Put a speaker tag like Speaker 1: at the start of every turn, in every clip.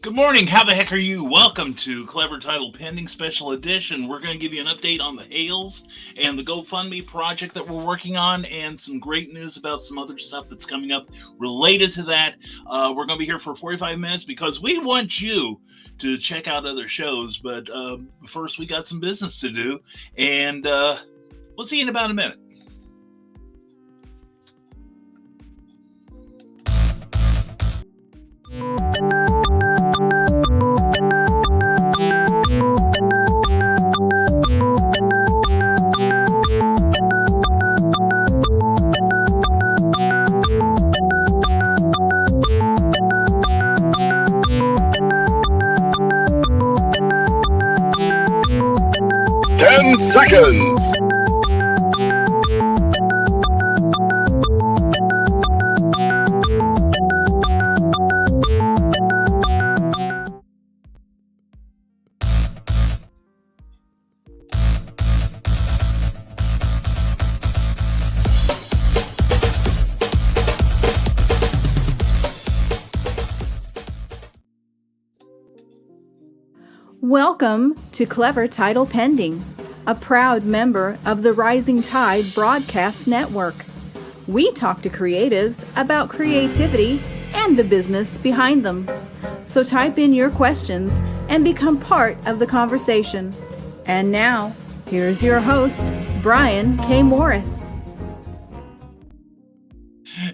Speaker 1: Good morning. How the heck are you? Welcome to Clever Title Pending Special Edition. We're going to give you an update on the Hales and the GoFundMe project that we're working on, and some great news about some other stuff that's coming up related to that. We're going to be here for 45 minutes because we want you to check out other shows. But first, we got some business to do, and we'll see you in about a minute.
Speaker 2: Seconds.
Speaker 3: Welcome to Clever Title Pending, a proud member of the Rising Tide Broadcast Network. We talk to creatives about creativity and the business behind them. So type in your questions and become part of the conversation. And now, here's your host, Brian K. Morris.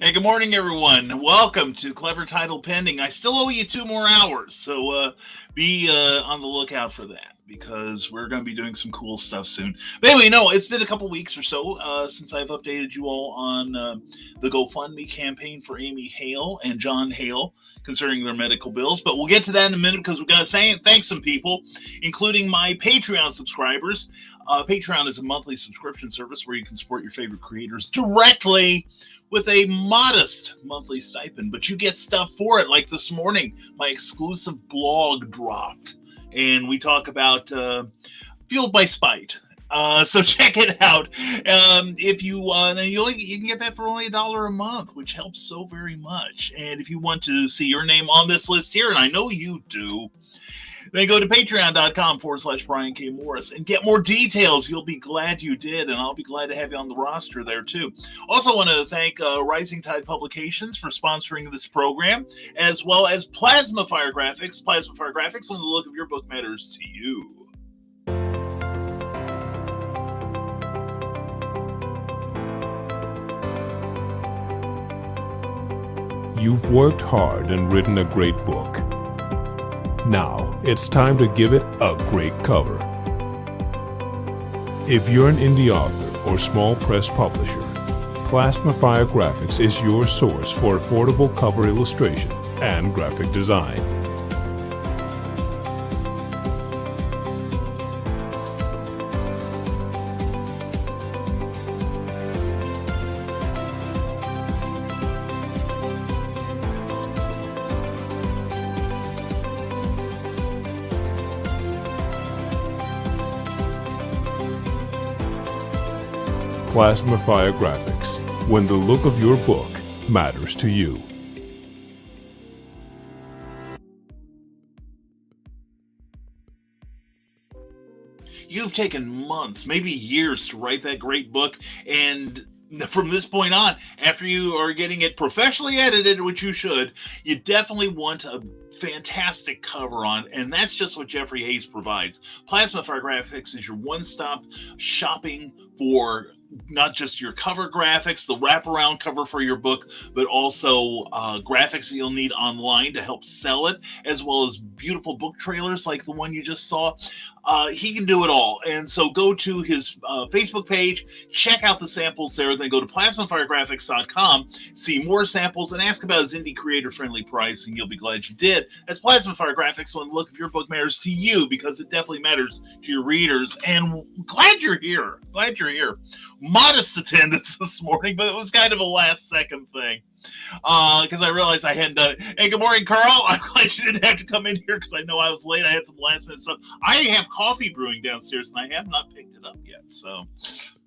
Speaker 1: Hey, good morning, everyone. Welcome to Clever Title Pending. I still owe you 2 more hours, so be on the lookout for that, because we're going to be doing some cool stuff soon. But anyway, no, it's been a couple weeks or so since I've updated you all on the GoFundMe campaign for Amy Hale and John Hale concerning their medical bills. But we'll get to that in a minute, because we've got to thank some people, including my Patreon subscribers. Patreon is a monthly subscription service where you can support your favorite creators directly with a modest monthly stipend, but you get stuff for it. Like this morning, my exclusive blog dropped, and we talk about Fueled by Spite. So check it out. If you you can get that for only $1 a month, which helps so very much. And if you want to see your name on this list here, and I know you do, then go to patreon.com/Brian K. Morris and get more details. You'll be glad you did, and I'll be glad to have you on the roster there too. Also want to thank Rising Tide Publications for sponsoring this program, as well as Plasma Fire Graphics. Plasma Fire Graphics, when the look of your book matters to you.
Speaker 4: You've worked hard and written a great book. Now, it's time to give it a great cover. If you're an indie author or small press publisher, Plasma Fire Graphics is your source for affordable cover illustration and graphic design. Plasma Fire Graphics, when the look of your book matters to you.
Speaker 1: You've taken months, maybe years, to write that great book, and from this point on, after you are getting it professionally edited, which you should, you definitely want a fantastic cover on, and that's just what Jeffrey Hayes provides. Plasma Fire Graphics is your one-stop shopping for not just your cover graphics, the wraparound cover for your book, but also graphics that you'll need online to help sell it, as well as beautiful book trailers like the one you just saw. He can do it all. And so go to his Facebook page, check out the samples there, then go to plasmafiregraphics.com, see more samples, and ask about his indie creator-friendly price, and you'll be glad you did. That's Plasma Fire Graphics, when the look of your book matters to you, because it definitely matters to your readers. And glad you're here. Glad you're here. Modest attendance this morning, but it was kind of a last-second thing. Because I realized I hadn't done it. Hey, good morning, Carl. I'm glad you didn't have to come in here, because I know I was late. I had some last-minute stuff. I have coffee brewing downstairs, and I have not picked it up yet, so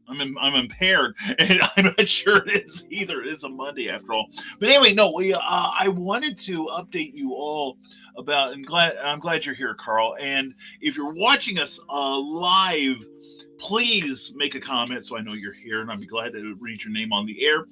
Speaker 1: I'm impaired, and I'm not sure it is either. It is a Monday after all. But anyway, no, I wanted to update you all about, and I'm glad you're here, Carl. And if you're watching us live, please make a comment so I know you're here, and I'd be glad to read your name on the air.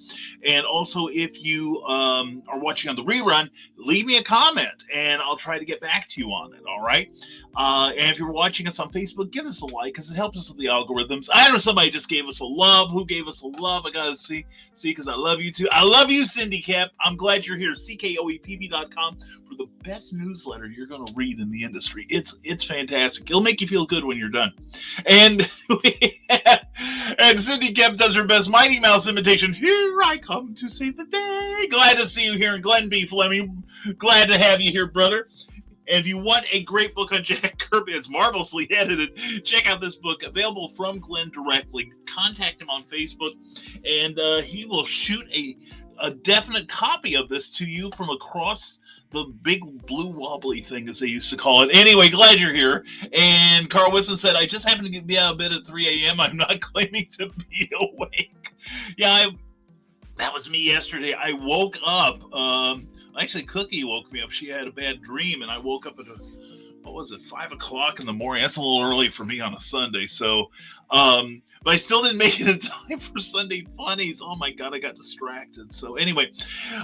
Speaker 1: And also, if you are watching on the rerun, leave me a comment, and I'll try to get back to you on it, all right? And if you're watching us on Facebook, give us a like, because it helps us with the algorithms. I know somebody just gave us a love. Who gave us a love? I got to see, because I love you, too. I love you, Cindy Cap. I'm glad you're here. CKOEPB.com for the best newsletter you're going to read in the industry. It's fantastic. It'll make you feel good when you're done. And and Cindy Cap does her best Mighty Mouse imitation. Here I come to save the day. Glad to see you here in Glen B. Fleming. Glad to have you here, brother. And if you want a great book on Jack Kirby, it's marvelously edited, check out this book, available from Glenn directly. Contact him on Facebook, and he will shoot a definite copy of this to you from across the big blue wobbly thing, as they used to call it. Anyway, glad you're here. And Carl Wisman said, I just happened to be out of bed at 3 a.m. I'm not claiming to be awake. Yeah, that was me yesterday. I woke up. Actually, Cookie woke me up. She had a bad dream, and I woke up at 5 o'clock in the morning. That's a little early for me on a Sunday. So, but I still didn't make it in time for Sunday Funnies. Oh my God, I got distracted. So anyway,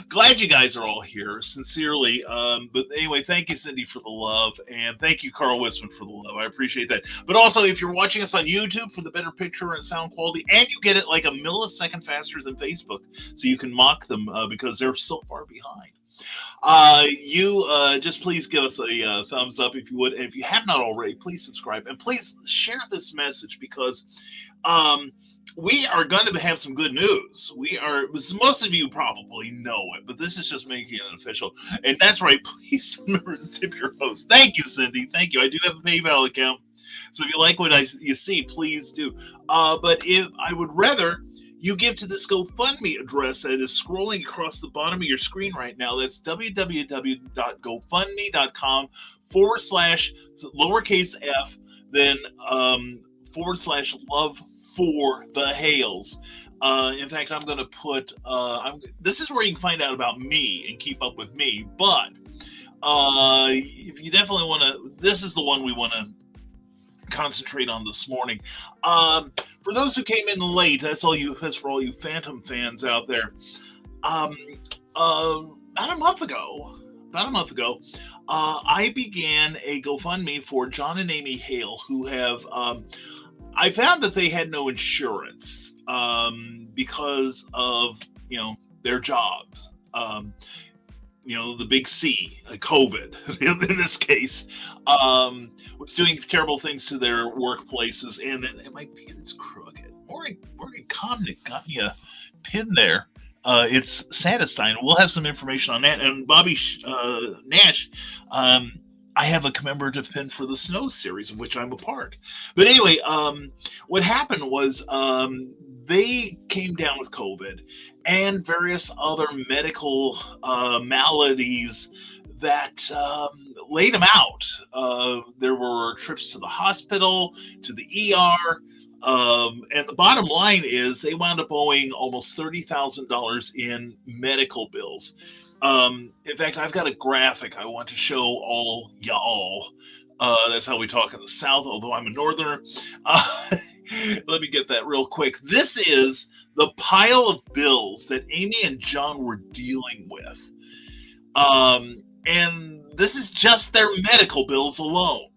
Speaker 1: glad you guys are all here, sincerely. But anyway, thank you, Cindy, for the love, and thank you, Carl Wisman, for the love. I appreciate that. But also, if you're watching us on YouTube, for the better picture and sound quality, and you get it like a millisecond faster than Facebook, so you can mock them because they're so far behind. Just please give us a thumbs up if you would, and if you have not already, please subscribe, and please share this message, because we are going to have some good news. Most of you probably know it, but this is just making it official, and that's right. Please remember to tip your host. Thank you, Cindy. Thank you. I do have a PayPal account, so if you like what you see, please do. But if I would rather you give to this GoFundMe address that is scrolling across the bottom of your screen right now. That's www.gofundme.com/f, then /Love4theHales. In fact, I'm going to put, this is where you can find out about me and keep up with me. But if you definitely want to, this is the one we want to concentrate on this morning. For those who came in late, that's for all you Phantom fans out there. About a month ago, I began a GoFundMe for John and Amy Hale, who have, I found that they had no insurance because of, their jobs. The big C, COVID, in this case, was doing terrible things to their workplaces, and then my pin's crooked. Morgan Comnick got me a pin there. It's Satisfying. We'll have some information on that. And Bobby Nash, I have a commemorative pin for the Snow series, of which I'm a part. But anyway, what happened was they came down with COVID and various other medical maladies that laid them out. There were trips to the hospital, to the ER, and the bottom line is they wound up owing almost $30,000 in medical bills. In fact, I've got a graphic I want to show all y'all. That's how we talk in the South, although I'm a Northerner. Let me get that real quick. This is the pile of bills that Amy and John were dealing with. And this is just their medical bills alone.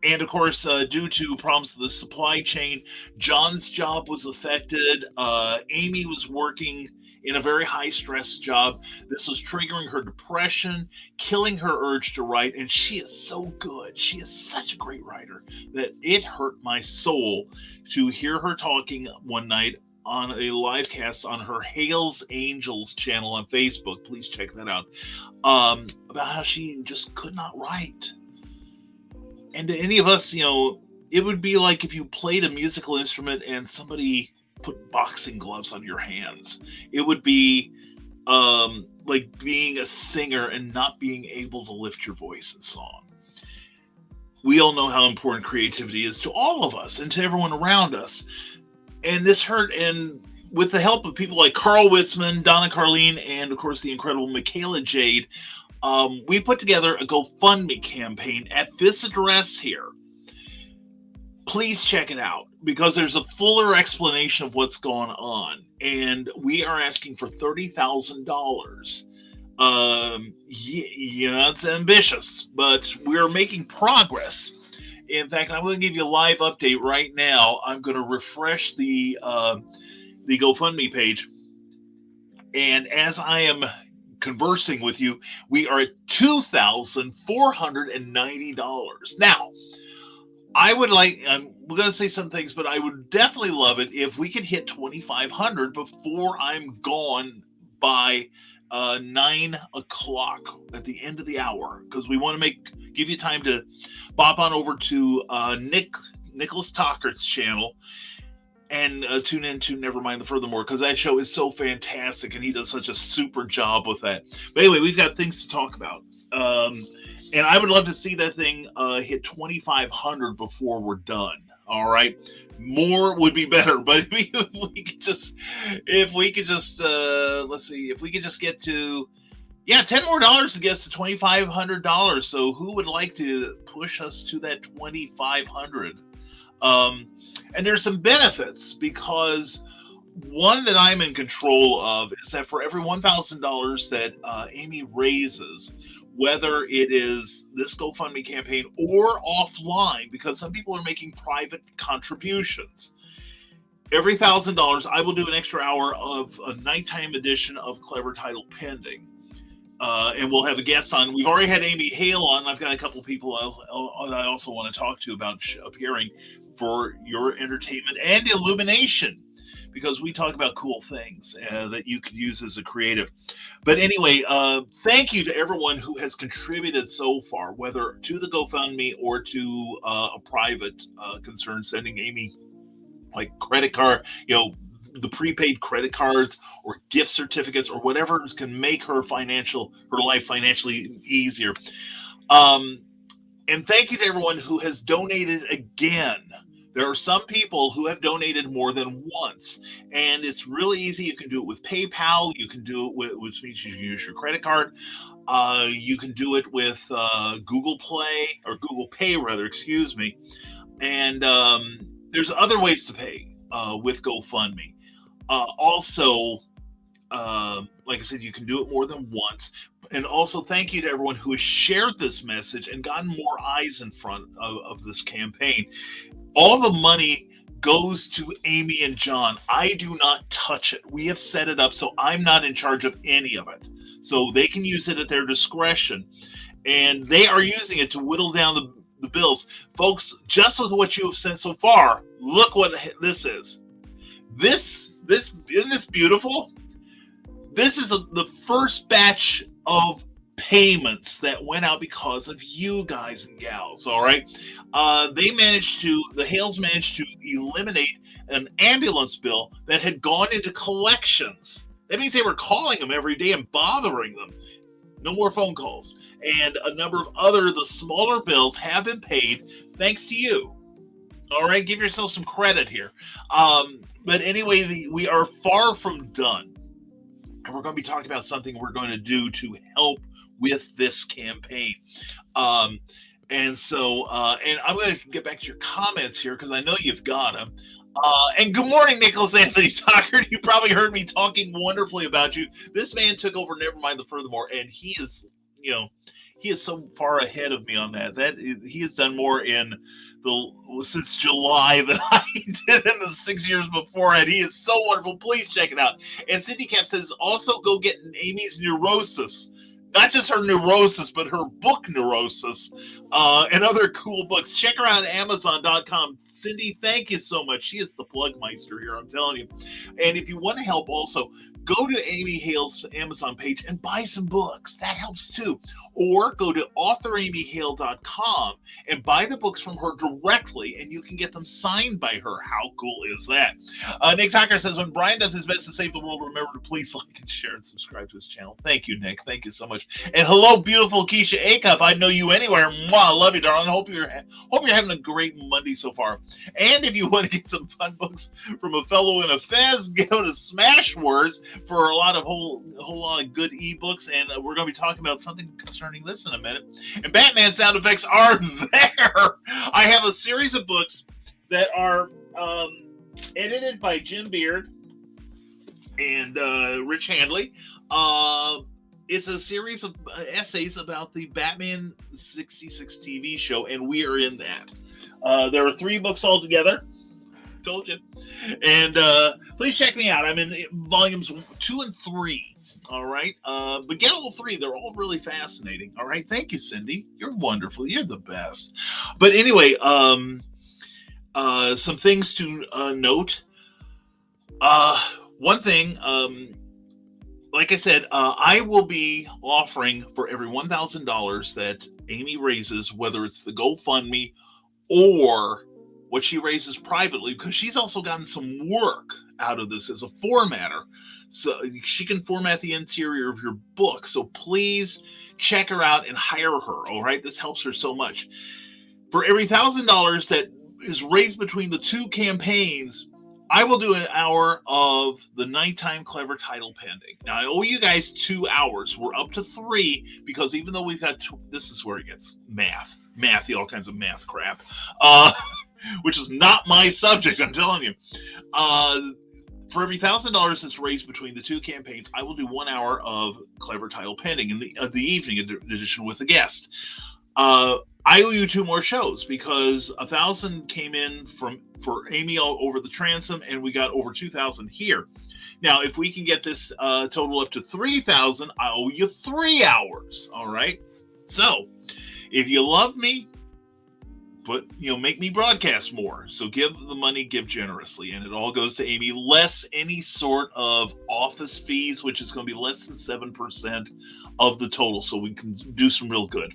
Speaker 1: And of course, due to problems with the supply chain, John's job was affected. Amy was working in a very high-stress job. This was triggering her depression, killing her urge to write, and she is so good. She is such a great writer that it hurt my soul to hear her talking one night on a live cast on her Hales Angels channel on Facebook. Please check that out. About how she just could not write. And to any of us, it would be like if you played a musical instrument and somebody put boxing gloves on your hands. It would be like being a singer and not being able to lift your voice in song. We all know how important creativity is to all of us and to everyone around us. And this hurt, and with the help of people like Carl Witzman, Donna Carlene, and of course the incredible Michaela Jade, we put together a GoFundMe campaign at this address here. Please check it out because there's a fuller explanation of what's going on. And we are asking for $30,000. It's ambitious, but we're making progress. In fact, I'm going to give you a live update right now. I'm going to refresh the GoFundMe page. And as I am conversing with you, we are at $2,490. Now, we're going to say some things, but I would definitely love it if we could hit 2,500 before I'm gone by 9 o'clock at the end of the hour, because we want to give you time to bop on over to Nicholas Tockert's channel and tune in to Never Mind the Furthermore, because that show is so fantastic and he does such a super job with that. But anyway, we've got things to talk about. And I would love to see that thing hit 2,500 before we're done. All right, more would be better, but if we could just let's see, if we could just get to $10 more to get us to $2,500. So who would like to push us to that 2,500? And there's some benefits, because one that I'm in control of is that for every $1,000 that Amy raises, whether it is this GoFundMe campaign or offline, because some people are making private contributions, every $1,000, I will do an extra hour of a nighttime edition of Clever Title Pending. And we'll have a guest on. We've already had Amy Hale on. I've got a couple people I also want to talk to about appearing for your entertainment and illumination, because we talk about cool things that you could use as a creative. But anyway, thank you to everyone who has contributed so far, whether to the GoFundMe or to a private concern, sending Amy like credit card, the prepaid credit cards or gift certificates or whatever can make her life financially easier. And thank you to everyone who has donated again. There are some people who have donated more than once, and it's really easy. You can do it with PayPal. You can do it which means you can use your credit card. You can do it with Google Pay, excuse me. And there's other ways to pay with GoFundMe. Also, like I said, you can do it more than once. And also, thank you to everyone who has shared this message and gotten more eyes in front of this campaign. All the money goes to Amy and John. I do not touch it. We have set it up so I'm not in charge of any of it. So they can use it at their discretion. And they are using it to whittle down the bills. Folks, just with what you have sent so far, look what this is. This isn't this beautiful? This is the first batch of payments that went out because of you guys and gals. All right, the Hales managed to eliminate an ambulance bill that had gone into collections. That means they were calling them every day and bothering them. No more phone calls. And a number of the smaller bills have been paid thanks to you. All right, give yourself some credit here. But anyway, we are far from done. And we're going to be talking about something we're going to do to help with this campaign. And I'm going to get back to your comments here because I know you've got them. And good morning, Nicholas Anthony Tucker. You probably heard me talking wonderfully about you. This man took over Never Mind the Furthermore, and he is so far ahead of me on that. He has done more since July than I did in the 6 years before it. He is so wonderful. Please check it out. And Cindy Cap says, also go get Amy's Neurosis. Not just her neurosis, but her book Neurosis and other cool books. Check her out at Amazon.com. Cindy, thank you so much. She is the plugmeister here, I'm telling you. And if you want to help also, go to Amy Hale's Amazon page and buy some books. That helps too. Or go to AuthorAmyHale.com and buy the books from her directly, and you can get them signed by her. How cool is that? Nick Tucker says, when Brian does his best to save the world, remember to please like and share and subscribe to his channel. Thank you, Nick. Thank you so much. And hello, beautiful Keisha Acuff. I'd know you anywhere. Mwah, I love you, darling. Hope you're having a great Monday so far. And if you want to get some fun books from a fellow in a fez, go to Smashwords, for a whole lot of good ebooks, and we're going to be talking about something concerning this in a minute. And Batman sound effects are there. I have a series of books that are edited by Jim Beard and Rich Handley. It's a series of essays about the Batman 66 TV show, and we are in that. There are 3 books altogether. Told you. And please check me out. I'm in volumes 2 and 3. All right. But get all 3. They're all really fascinating. All right. Thank you, Cindy. You're wonderful. You're the best. But anyway, some things to note. One thing, like I said, I will be offering for every $1,000 that Amy raises, whether it's the GoFundMe or what she raises privately, because she's also gotten some work out of this as a formatter. So she can format the interior of your book. So please check her out and hire her. All right. This helps her so much. For every $1,000 that is raised between the 2 campaigns, I will do an hour of the nighttime clever title pending. Now, I owe you guys 2 hours. We're up to 3 because even though we've got this is where it gets mathy, all kinds of math crap, which is not my subject, I'm telling you. For every $1,000 that's raised between the 2 campaigns, I will do 1 hour of clever title pending in the evening edition with a guest. I owe you 2 more shows because 1,000 came in for Amy over the transom, and we got over 2,000 here. Now, if we can get this total up to 3,000, I owe you 3 hours. All right. So, if you love me, make me broadcast more. So give the money, give generously, and it all goes to Amy, less any sort of office fees, which is going to be less than 7% of the total. So we can do some real good.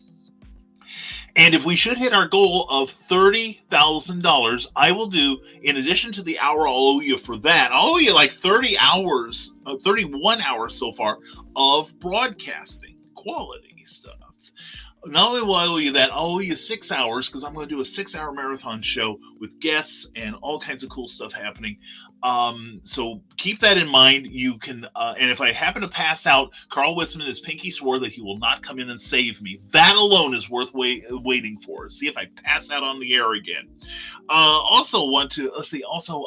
Speaker 1: And if we should hit our goal of $30,000, I will do, in addition to the hour I'll owe you for that, I'll owe you like 30 hours, 31 hours so far of broadcasting quality stuff. Not only will I owe you that, I'll owe you 6 hours because I'm going to do a 6-hour marathon show with guests and all kinds of cool stuff happening. So keep that in mind. You can, and if I happen to pass out, Carl Wisman has pinky swore that he will not come in and save me. That alone is worth waiting for. See if I pass out on the air again. Also want to, let's see, also,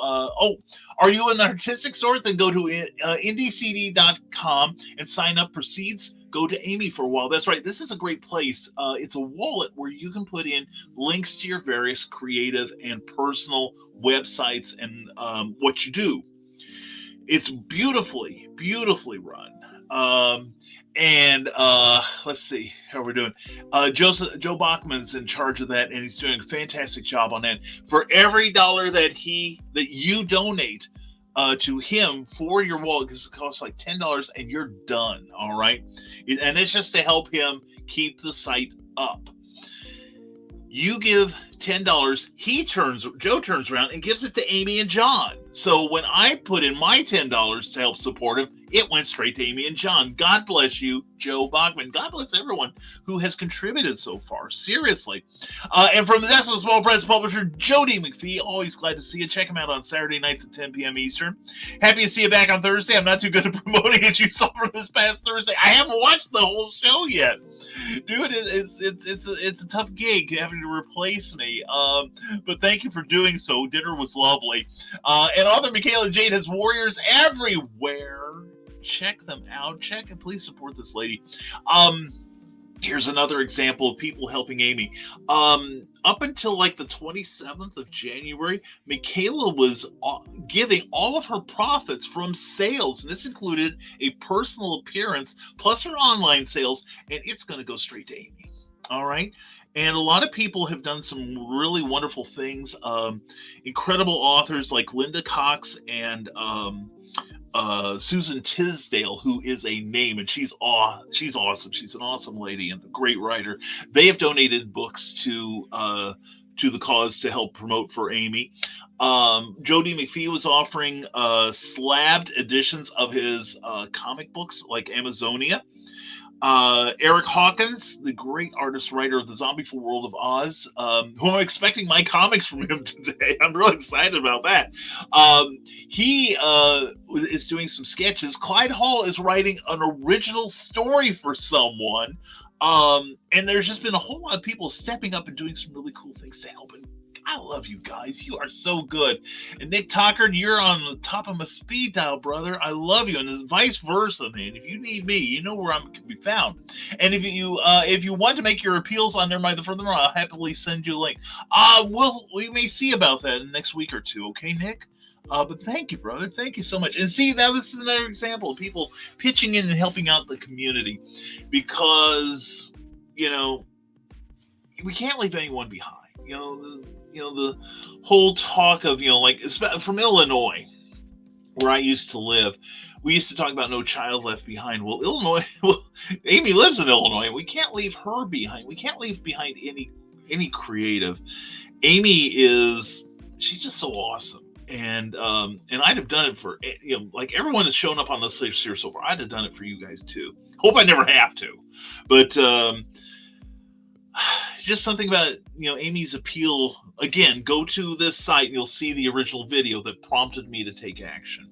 Speaker 1: are you an artistic sort? Then go to indiecd.com and sign up. Proceeds go to Amy for a while. That's right. This is a great place. It's a wallet where you can put in links to your various creative and personal websites and what you do. It's beautifully, beautifully run. Let's see how we're doing. Joe Bachman's in charge of that, and he's doing a fantastic job on that. For every dollar that you donate to him for your wallet, because it costs like $10, and you're done. All right, and it's just to help him keep the site up. You give $10, Joe turns around and gives it to Amy and John. So when I put in my $10 to help support him, it went straight to Amy and John. God bless you, Joe Bachman. God bless everyone who has contributed so far. Seriously. And from the desk of small press publisher, Jody McPhee, always glad to see you. Check him out on Saturday nights at 10 p.m. Eastern. Happy to see you back on Thursday. I'm not too good at promoting as you saw from this past Thursday. I haven't watched the whole show yet. Dude, it's a tough gig having to replace me. But thank you for doing so. Dinner was lovely. And author Michaela Jade has warriors everywhere. Check them out. Check and please support this lady. Here's another example of people helping Amy. Up until like the 27th of January, Michaela was giving all of her profits from sales, and this included a personal appearance plus her online sales, and it's going to go straight to Amy. All right. And a lot of people have done some really wonderful things. Incredible authors like Linda Cox and Susan Tisdale, who is a name, and she's awesome. She's an awesome lady and a great writer. They have donated books to the cause to help promote for Amy. Jody McPhee was offering slabbed editions of his comic books like Amazonia. Eric Hawkins, the great artist writer of the Zombieful World of Oz, who I'm expecting my comics from him today. I'm really excited about that. He is doing some sketches. Clyde Hall is writing an original story for someone. And there's just been a whole lot of people stepping up and doing some really cool things to help. And I love you guys. You are so good. And Nick Tockard, you're on the top of my speed dial, brother. I love you. And vice versa, man. If you need me, you know where I can be found. And if you want to make your appeals on Never Mind the Further, I'll happily send you a link. We may see about that in the next week or two. Okay, Nick? But thank you, brother. Thank you so much. And see, now this is another example of people pitching in and helping out the community, because, we can't leave anyone behind. The whole talk of, like, from Illinois, where I used to live, we used to talk about no child left behind. Well, Amy lives in Illinois. We can't leave her behind. We can't leave behind any creative. Amy she's just so awesome. And I'd have done it for, like everyone that's shown up on this series so far, I'd have done it for you guys too. Hope I never have to. But, just something about Amy's appeal. Again, go to this site and you'll see the original video that prompted me to take action.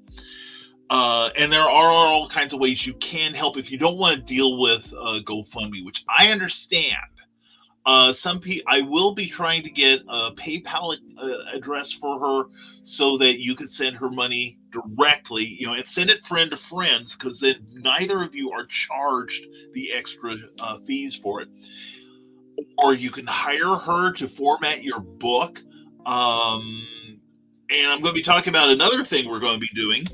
Speaker 1: And there are all kinds of ways you can help if you don't want to deal with GoFundMe, which I understand. I will be trying to get a PayPal address for her so that you can send her money directly, and send it friend to friends, because then neither of you are charged the extra fees for it. Or you can hire her to format your book. And I'm going to be talking about another thing we're going to be doing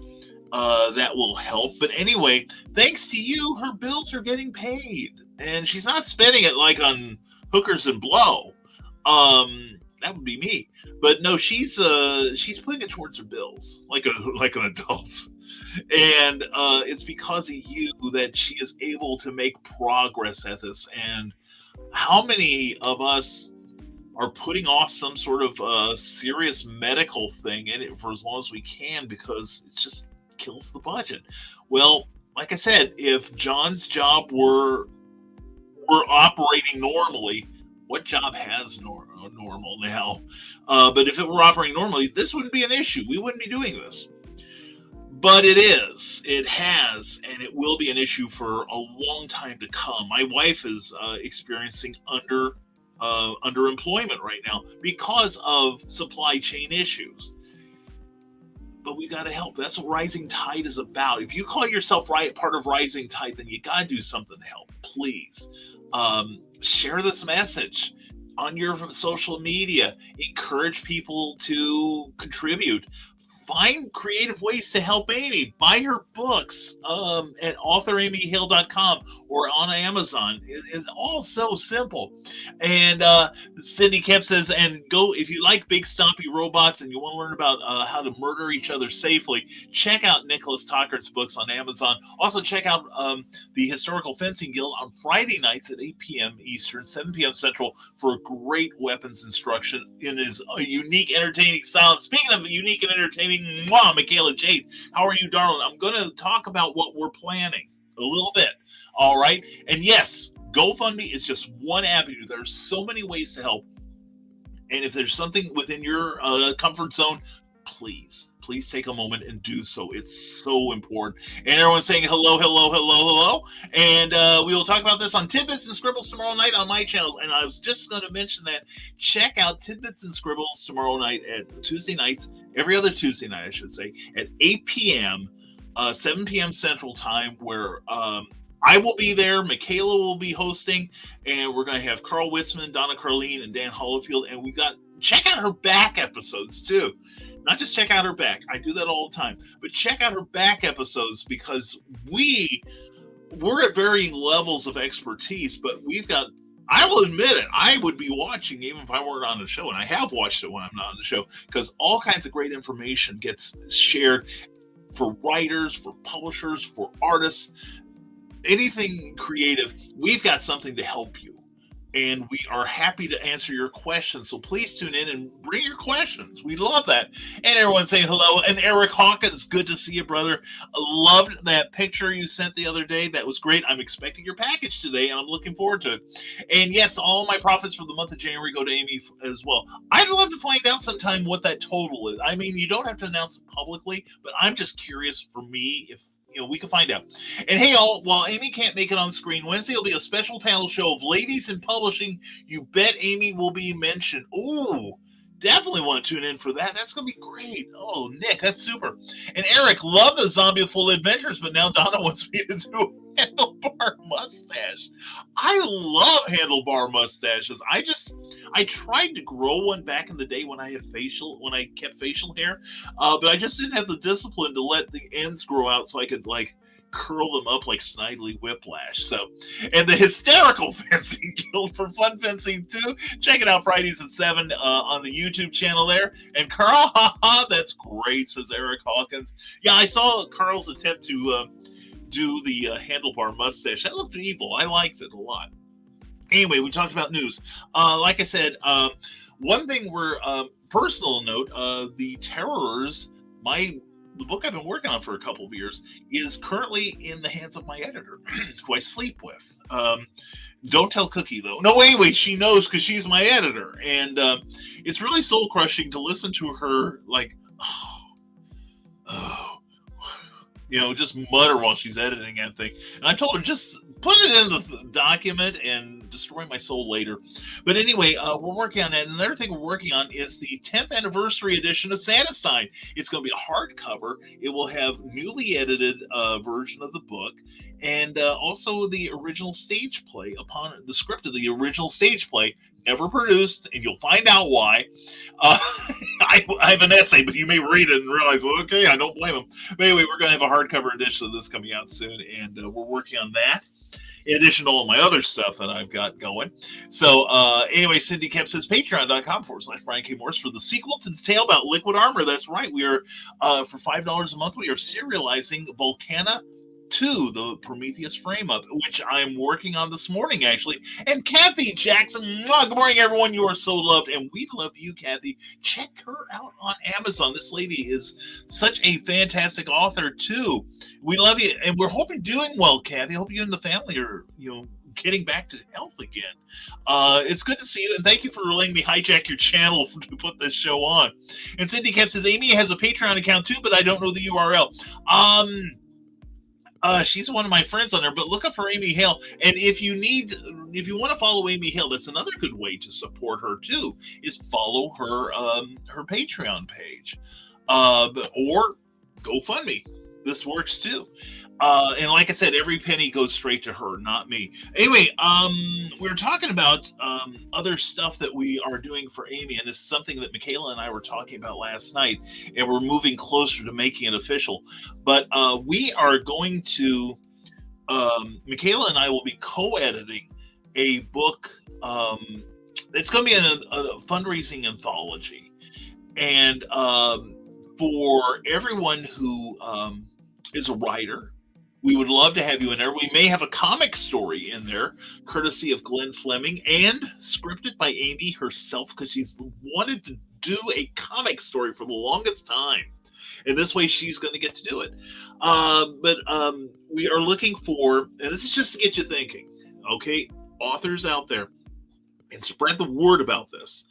Speaker 1: that will help. But anyway, thanks to you, her bills are getting paid. And she's not spending it like on hookers and blow. That would be me. But no, she's putting it towards her bills like an adult. And it's because of you that she is able to make progress at this. And how many of us are putting off some sort of serious medical thing in it for as long as we can, because it just kills the budget? Well, like I said, if John's job were operating normally, what job has normal now? But if it were operating normally, this wouldn't be an issue. We wouldn't be doing this. But it is. It has, and it will be an issue for a long time to come. My wife is experiencing underemployment right now because of supply chain issues. But we got to help. That's what Rising Tide is about. If you call yourself part of Rising Tide, then you got to do something to help. Please share this message on your social media. Encourage people to contribute. Find creative ways to help Amy. Buy her books at authoramyhale.com or on Amazon. It's all so simple. And Sydney Kemp says, and go, if you like big stompy robots and you want to learn about how to murder each other safely, check out Nicholas Tockard's books on Amazon. Also check out the Historical Fencing Guild on Friday nights at 8 p.m. Eastern, 7 p.m. Central for a great weapons instruction in his unique, entertaining style. Speaking of unique and entertaining, Michaela Jade, how are you, darling? I'm going to talk about what we're planning a little bit. All right. And yes, GoFundMe is just one avenue. There's so many ways to help. And if there's something within your comfort zone, please take a moment and do so. It's so important. And everyone's saying hello. And we will talk about this on Tidbits and Scribbles tomorrow night on my channels. And I was just going to mention that. Check out Tidbits and Scribbles tomorrow night at Tuesday nights, every other Tuesday night, I should say, at 8 p.m., 7 p.m. Central Time, where I will be there. Michaela will be hosting, and we're going to have Carl Witzman, Donna Carleen, and Dan Hollifield. And check out her back episodes too. Not just check out her back. I do that all the time. But check out her back episodes, because we're at varying levels of expertise, but I will admit it, I would be watching even if I weren't on the show, and I have watched it when I'm not on the show, because all kinds of great information gets shared for writers, for publishers, for artists, anything creative. We've got something to help you. and we are happy to answer your questions. So please tune in and bring your questions. We love that. And everyone saying hello. And Eric Hawkins, good to see you, brother. Loved that picture you sent the other day. That was great. I'm expecting your package today, and I'm looking forward to it. And yes, all my profits for the month of January go to Amy as well. I'd love to find out sometime what that total is. I mean, you don't have to announce it publicly, but I'm just curious for me if we can find out. And hey, all, while Amy can't make it on screen, Wednesday will be a special panel show of ladies in publishing. You bet Amy will be mentioned. Ooh, definitely want to tune in for that. That's going to be great. Oh, Nick, that's super. And Eric, love the zombie full adventures, but now Donna wants me to do a handlebar mustache. I love handlebar mustaches. I tried to grow one back in the day when I kept facial hair, but I just didn't have the discipline to let the ends grow out so I could curl them up like Snidely Whiplash. So, and the Hysterical Fencing Guild for fun fencing too. Check it out Fridays at 7 on the YouTube channel there. And Carl, that's great, says Eric Hawkins. Yeah, I saw Carl's attempt to do the handlebar mustache. That looked evil. I liked it a lot. Anyway, we talked about news. Like I said, one thing personal note, The Terrors, the book I've been working on for a couple of years, is currently in the hands of my editor, who I sleep with. Don't tell Cookie, though. No, anyway, she knows because she's my editor. And it's really soul-crushing to listen to her, just mutter while she's editing that thing. And I told her, just put it in the document and destroy my soul later. But anyway, we're working on that. And another thing we're working on is the 10th anniversary edition of Santa Sign. It's going to be a hardcover. It will have newly edited version of the book, and also the original stage play. Upon the script of the original stage play, never produced, and you'll find out why. I have an essay, but you may read it and realize, okay, I don't blame them. But anyway, we're going to have a hardcover edition of this coming out soon, and we're working on that, in addition to all my other stuff that I've got going. So anyway, Cindy Kemp says, patreon.com/Brian K. Morse for the sequel to the tale about liquid armor. That's right. We are, for $5 a month, we are serializing Volcana 2, the Prometheus frame-up, which I'm working on this morning, actually. And Kathy Jackson, good morning, everyone. You are so loved, and we love you, Kathy. Check her out on Amazon. This lady is such a fantastic author, too. We love you, and we're hoping doing well, Kathy. I hope you and the family are, getting back to health again. It's good to see you, and thank you for letting me hijack your channel to put this show on. And Cindy Kemp says, Amy has a Patreon account, too, but I don't know the URL. She's one of my friends on there, but look up for Amy Hale. And if you want to follow Amy Hale, that's another good way to support her too, is follow her her Patreon page, or GoFundMe. This works too. And like I said, every penny goes straight to her, not me. Anyway, we were talking about other stuff that we are doing for Amy, and it's something that Michaela and I were talking about last night, and we're moving closer to making it official. But we are going to, Michaela and I will be co-editing a book. It's going to be a fundraising anthology. And for everyone who is a writer, we would love to have you in there. We may have a comic story in there, courtesy of Glenn Fleming, and scripted by Amy herself, because she's wanted to do a comic story for the longest time. And this way she's going to get to do it. But we are looking for, and this is just to get you thinking, okay, authors out there, and spread the word about this.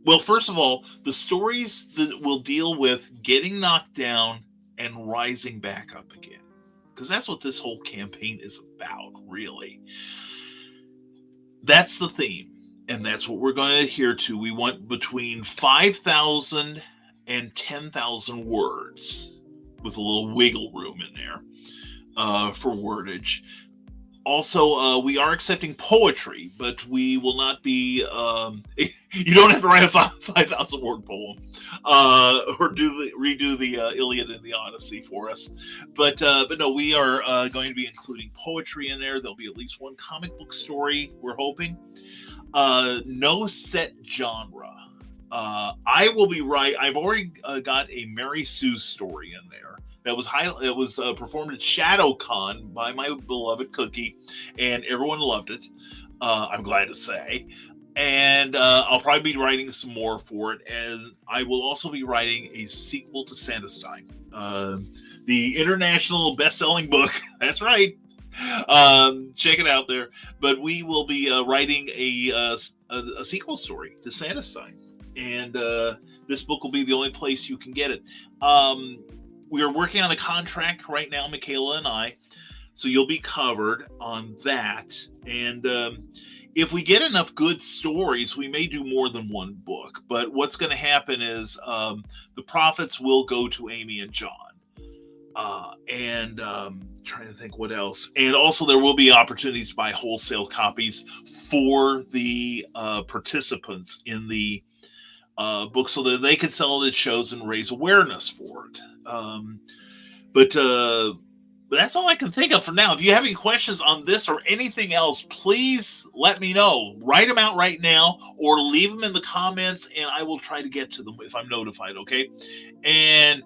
Speaker 1: Well, first of all, the stories that will deal with getting knocked down and rising back up again. Because that's what this whole campaign is about, really. That's the theme. And that's what we're going to adhere to. We want between 5,000 and 10,000 words, with a little wiggle room in there for wordage. Also, we are accepting poetry, but we will not be. You don't have to write a 5,000 word poem or redo the Iliad and the Odyssey for us. But no, we are going to be including poetry in there. There'll be at least one comic book story, we're hoping. No set genre. I will be I've already got a Mary Sue story in there that was it was performed at ShadowCon by my beloved Cookie, and everyone loved it. I'm glad to say. And I'll probably be writing some more for it, and I will also be writing a sequel to Sandestein, the international best-selling book. That's right. Check it out there. But we will be writing a sequel story to Sandestein, and this book will be the only place you can get it. We are working on a contract right now, Michaela and I, so you'll be covered on that. And if we get enough good stories, we may do more than one book. But what's going to happen is the profits will go to Amy and John. And trying to think what else. And also there will be opportunities to buy wholesale copies for the participants in the book so that they can sell it at shows and raise awareness for it. But that's all I can think of for now. If you have any questions on this or anything else, please let me know. Write them out right now or leave them in the comments, and I will try to get to them if I'm notified, okay? And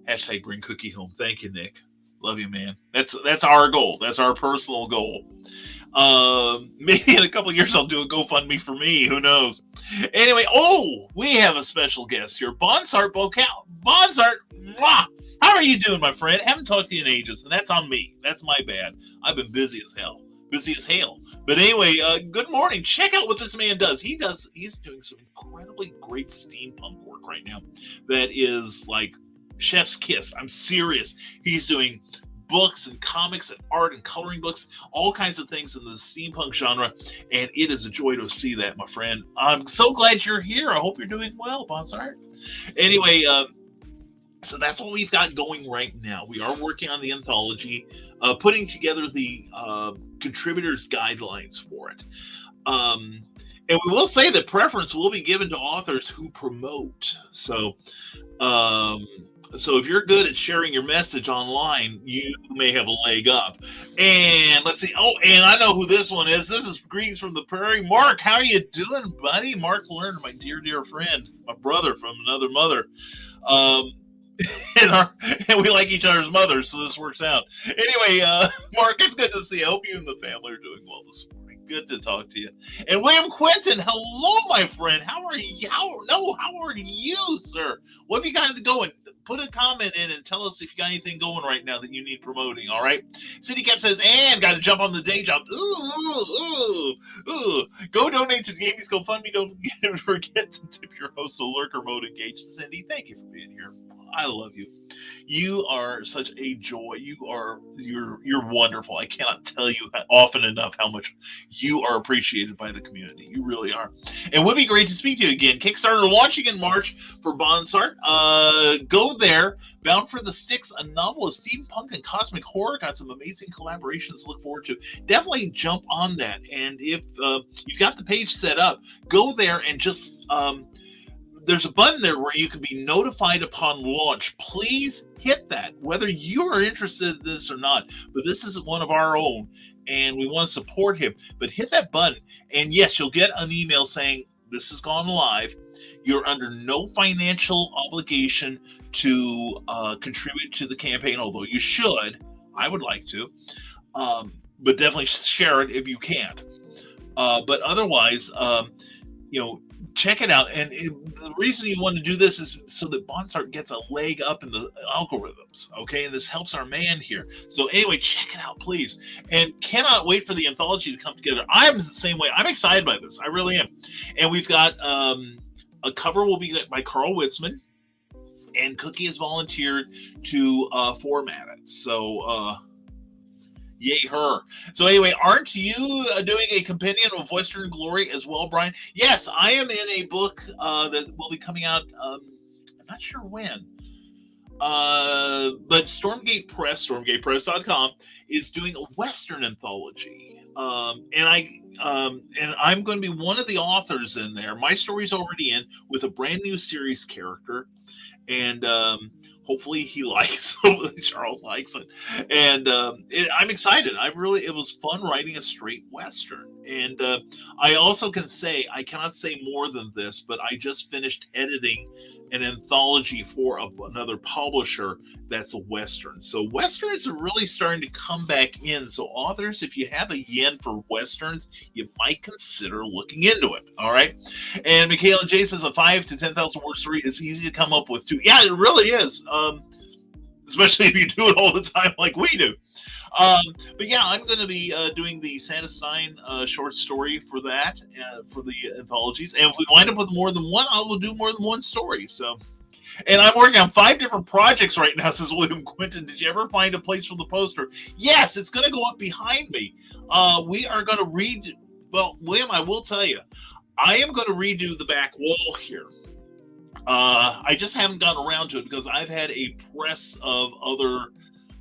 Speaker 1: hashtag bring Cookie home. Thank you, Nick. Love you, man. That's our goal. That's our personal goal. Maybe in a couple of years I'll do a GoFundMe for me. Who knows? Anyway, we have a special guest here. Bonsart Bocal. Bonsart, mwah! How are you doing, my friend? Haven't talked to you in ages, and that's on me. That's my bad. I've been busy as hell. Busy as hell. But anyway, good morning. Check out what this man does. He's doing some incredibly great steampunk work right now that is like chef's kiss. I'm serious. He's doing books and comics and art and coloring books, all kinds of things in the steampunk genre, and it is a joy to see that, my friend. I'm so glad you're here. I hope you're doing well, Bonsart. Anyway, so that's what we've got going right now. We are working on the anthology, putting together the contributors guidelines for it. And we will say that preference will be given to authors who promote. So if you're good at sharing your message online, you may have a leg up. And let's see. Oh, and I know who this one is. This is Greetings from the Prairie. Mark, how are you doing, buddy? Mark Lerner, my dear, dear friend, my brother from another mother. And we like each other's mothers, so this works out. Anyway, Mark, it's good to see you. I hope you and the family are doing well this morning. Good to talk to you. And William Quinton, hello, my friend. How are you? How are you, sir? What have you got going? Put a comment in and tell us if you got anything going right now that you need promoting, all right? City Cap says, and got to jump on the day job. Ooh. Go donate to the Yankees GoFundMe. Don't forget to tip your host so lurker mode engaged. Cindy, thank you for being here. I love you. You are such a joy. You're wonderful. I cannot tell you often enough how much you are appreciated by the community. You really are. And it would be great to speak to you again. Kickstarter launching in March for Bonsart. Go there. Bound for the Sticks, a novel of steampunk and cosmic horror. Got some amazing collaborations to look forward to. Definitely jump on that. And if you've got the page set up, go there and just there's a button there where you can be notified upon launch. Please hit that, whether you are interested in this or not. But this is one of our own, and we want to support him. But hit that button, and yes, you'll get an email saying this has gone live. You're under no financial obligation to contribute to the campaign, although you should. I would like to. But definitely share it if you can't. But otherwise, check it out. And the reason you want to do this is so that Bonsart gets a leg up in the algorithms, okay? And this helps our man here. So anyway, check it out, please. And cannot wait for the anthology to come together. I'm the same way. I'm excited by this. I really am. And we've got a cover will be by Carl Witzman, and Cookie has volunteered to format it. So yay her. So anyway, aren't you doing a compendium of Western Glory as well, Brian? Yes, I am in a book that will be coming out, I'm not sure when. But Stormgate Press, stormgatepress.com, is doing a Western anthology. And I'm going to be one of the authors in there. My story's already in with a brand new series character. And hopefully he likes it. Charles likes it. And I'm excited. It was fun writing a straight Western. And I also can say, I cannot say more than this, but I just finished editing an anthology for another publisher that's a Western. So Westerns are really starting to come back in. So authors, if you have a yen for Westerns, you might consider looking into it. All right. And Michaela J says a 5 to 10,000 word story is easy to come up with too. Yeah, it really is. Especially if you do it all the time like we do. But yeah, I'm going to be doing the Santa Stein short story for that, for the anthologies. And if we wind up with more than one, I will do more than one story. So, and I'm working on 5 different projects right now, says William Quinton. Did you ever find a place for the poster? Yes, it's going to go up behind me. We are going to well, William, I will tell you, I am going to redo the back wall here. I just haven't gotten around to it because I've had a press of other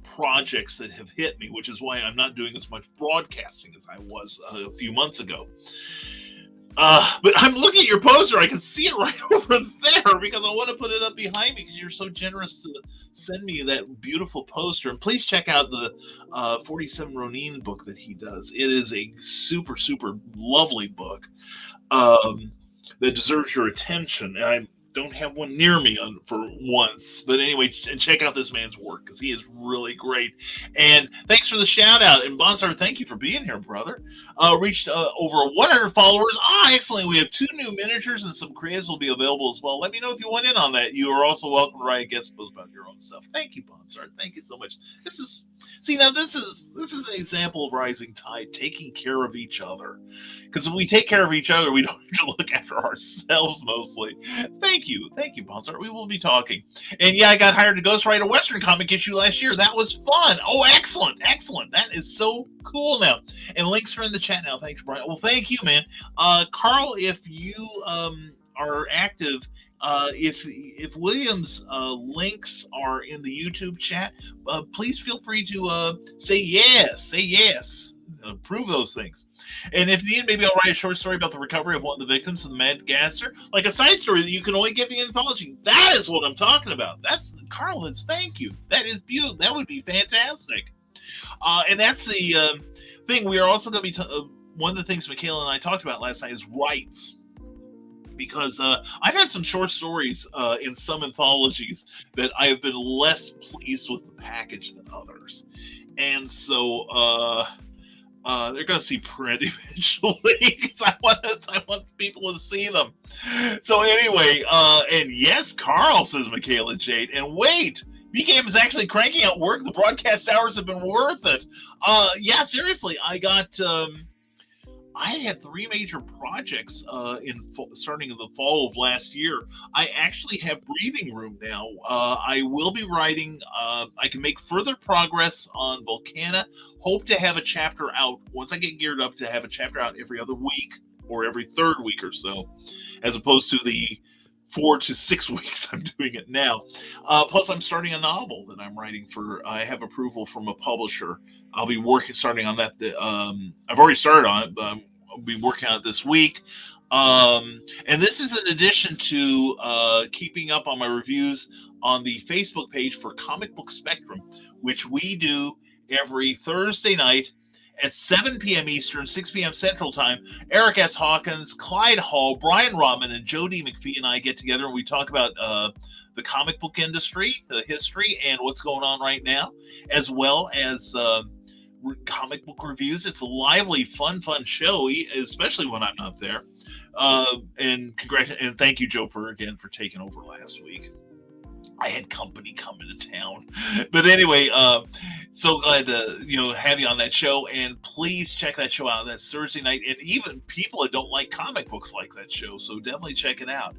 Speaker 1: projects that have hit me, which is why I'm not doing as much broadcasting as I was a few months ago. But I'm looking at your poster. I can see it right over there because I want to put it up behind me because you're so generous to send me that beautiful poster. And please check out the 47 Ronin book that he does. It is a super, super lovely book that deserves your attention. And I don't have one near me for once, but anyway, and check out this man's work because he is really great. And thanks for the shout out. And Bonsar, thank you for being here, brother. Reached over 100 followers. Excellent. We have 2 new miniatures and some creatives will be available as well. Let me know if you want in on that. You are also welcome to write a guest post about your own stuff. Thank you, Bonsar. Thank you so much. This is an example of Rising Tide, taking care of each other. Because if we take care of each other, we don't have to look after ourselves mostly. Thank you, Bonsar. We will be talking. And yeah, I got hired to ghostwrite a Western comic issue last year. That was fun. Oh, excellent. That is so cool now. And links are in the chat now. Thanks, Brian. Well, thank you, man. Carl, if you are active, if William's links are in the YouTube chat, please feel free to say yes. Prove those things. And if needed, maybe I'll write a short story about the recovery of one of the victims of the Mad Gasser, like a side story that you can only get in the anthology. That is what I'm talking about. That's Carlin's. Thank you. That is beautiful. That would be fantastic. And that's the thing. We are also going to be one of the things Michaela and I talked about last night is rights. Because I've had some short stories in some anthologies that I have been less pleased with the package than others. And so they're going to see print eventually because I want people to see them. So anyway, and yes, Carl, says Michaela Jade. And wait, BGAM is actually cranking out work. The broadcast hours have been worth it. Yeah, seriously, I had 3 major projects starting in the fall of last year. I actually have breathing room now. I will be writing. I can make further progress on Volcana. Hope to have a chapter out once I get geared up to have a chapter out every other week or every 3rd week or so, as opposed to the 4 to 6 weeks I'm doing it now. Plus, I'm starting a novel that I'm writing for. I have approval from a publisher. I'll be starting on that. I've already started on it, but I'll be working on it this week. And this is in addition to keeping up on my reviews on the Facebook page for Comic Book Spectrum, which we do every Thursday night at 7 p.m. Eastern, 6 p.m. Central Time. Eric S. Hawkins, Clyde Hall, Brian Rodman, and Joe D. McPhee and I get together and we talk about the comic book industry, the history, and what's going on right now, as well as comic book reviews. It's a lively, fun show, especially when I'm not there. And thank you, Joe, for taking over last week. I had company coming to town, but anyway, so glad to have you on that show. And please check that show out. That's Thursday night, and even people that don't like comic books like that show. So definitely check it out.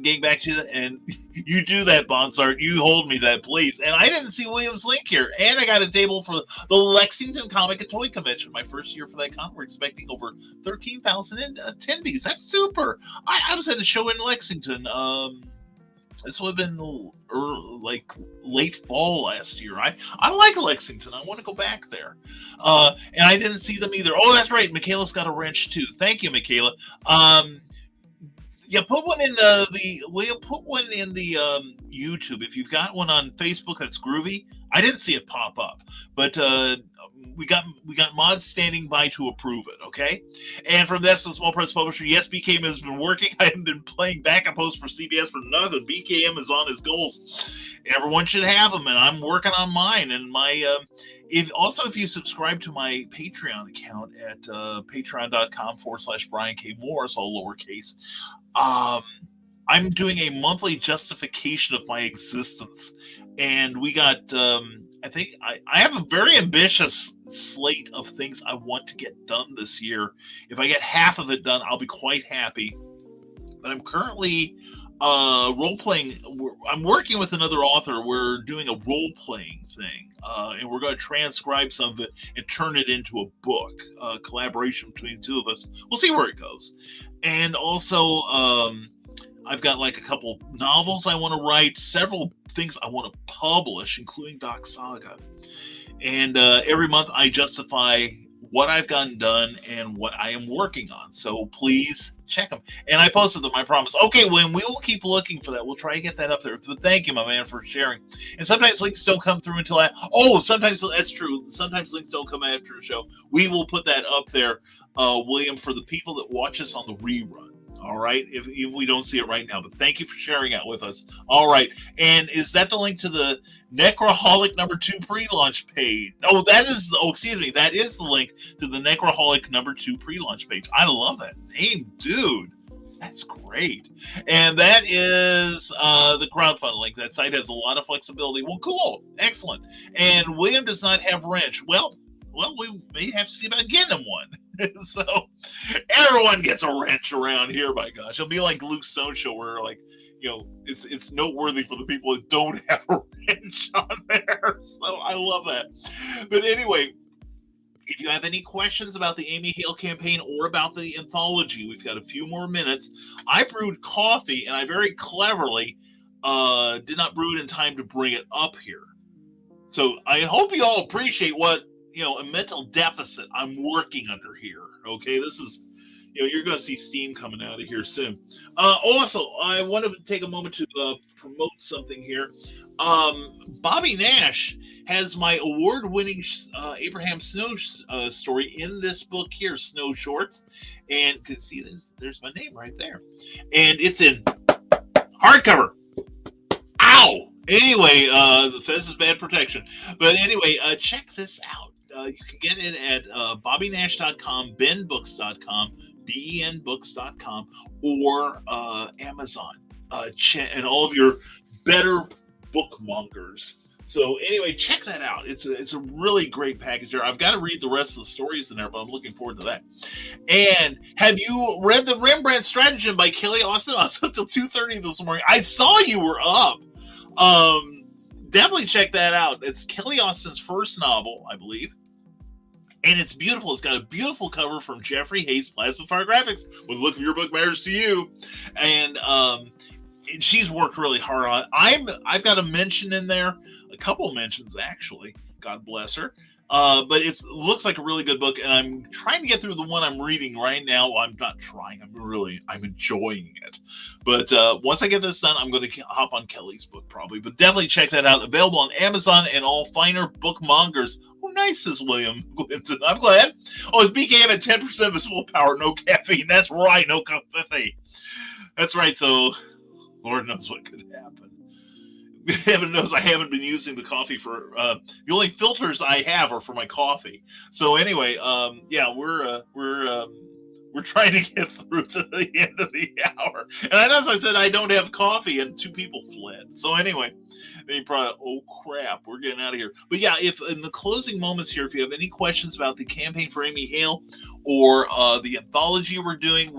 Speaker 1: Getting back to that, and you do that, Bonsart. You hold me to that, please. And I didn't see William's link here, and I got a table for the Lexington Comic and Toy Convention. My first year for that con, we're expecting over 13,000 attendees. That's super. I was at a show in Lexington. This would have been like late fall last year. I like Lexington. I want to go back there. And I didn't see them either. Oh, that's right. Michaela's got a wrench too. Thank you, Michaela. Yeah, put one in put one in the YouTube. If you've got one on Facebook that's groovy. I didn't see it pop up, but we got mods standing by to approve it, okay? And from this, the small press publisher, yes, BKM has been working. I haven't been playing backup posts for CBS for nothing. BKM is on his goals. Everyone should have them, and I'm working on mine. And my if you subscribe to my Patreon account at patreon.com/Brian K. Morris, all lowercase, I'm doing a monthly justification of my existence, and we got. I think I have a very ambitious slate of things I want to get done this year. If I get half of it done, I'll be quite happy. But I'm currently role-playing. I'm working with another author. We're doing a role-playing thing, and we're going to transcribe some of it and turn it into a book, collaboration between the two of us. We'll see where it goes. And also, I've got like a couple novels I want to write, several things I want to publish, including Doc Saga. And every month I justify what I've gotten done and what I am working on. So please check them. And I posted them, I promise. Okay, William, we will keep looking for that. We'll try to get that up there. But thank you, my man, for sharing. And sometimes links don't come through until sometimes that's true. Sometimes links don't come after the show. We will put that up there, William, for the people that watch us on the rerun. All right, if we don't see it right now, but thank you for sharing it with us. All right, and is that the link to the Necroholic #2 pre-launch page? That is the link to the Necroholic #2 pre-launch page. I love that name, dude. That's great. And that is the crowdfund link. That site has a lot of flexibility. Well, cool, excellent. And William does not have Wrench. Well, we may have to see about getting him one. So everyone gets a wrench around here, by gosh. It'll be like Luke Stone show where, like, it's noteworthy for the people that don't have a wrench on there. So I love that. But anyway, if you have any questions about the Amy Hale campaign or about the anthology, we've got a few more minutes. I brewed coffee, and I very cleverly did not brew it in time to bring it up here. So I hope you all appreciate what a mental deficit I'm working under here. Okay, this is, you're going to see steam coming out of here soon. Also, I want to take a moment to promote something here. Bobby Nash has my award-winning Abraham Snow story in this book here, Snow Shorts, and you can see there's my name right there, and it's in hardcover. Ow! Anyway, the Fez is bad protection, but anyway, check this out. You can get it at bobbynash.com, benbooks.com, benbooks.com, or Amazon, and all of your better bookmongers. So anyway, check that out. It's a really great package there. I've got to read the rest of the stories in there, but I'm looking forward to that. And have you read the Rembrandt Stratagem by Kelly Austin? I was up till 2:30 this morning. I saw you were up. Definitely check that out. It's Kelly Austin's first novel, I believe. And it's beautiful. It's got a beautiful cover from Jeffrey Hayes, Plasma Fire Graphics. When the look of your book matters to you. And she's worked really hard on it. I've got a mention in there, a couple of mentions actually. God bless her. But it looks like a really good book, and I'm trying to get through the one I'm reading right now. Well, I'm not trying. I'm enjoying it. But once I get this done, I'm going to hop on Kelly's book probably. But definitely check that out. Available on Amazon and all finer bookmongers. Oh, nice, says William Clinton. I'm glad. Oh, it's BKM at 10% of his willpower. No caffeine. That's right. No coffee. That's right. So Lord knows what could happen. Heaven knows I haven't been using the coffee for the only filters I have are for my coffee. So anyway, yeah, we're trying to get through to the end of the hour. And as I said, I don't have coffee, and 2 people fled. So anyway, they probably, oh crap, we're getting out of here. But yeah, if in the closing moments here, if you have any questions about the campaign for Amy Hale or the anthology we're doing,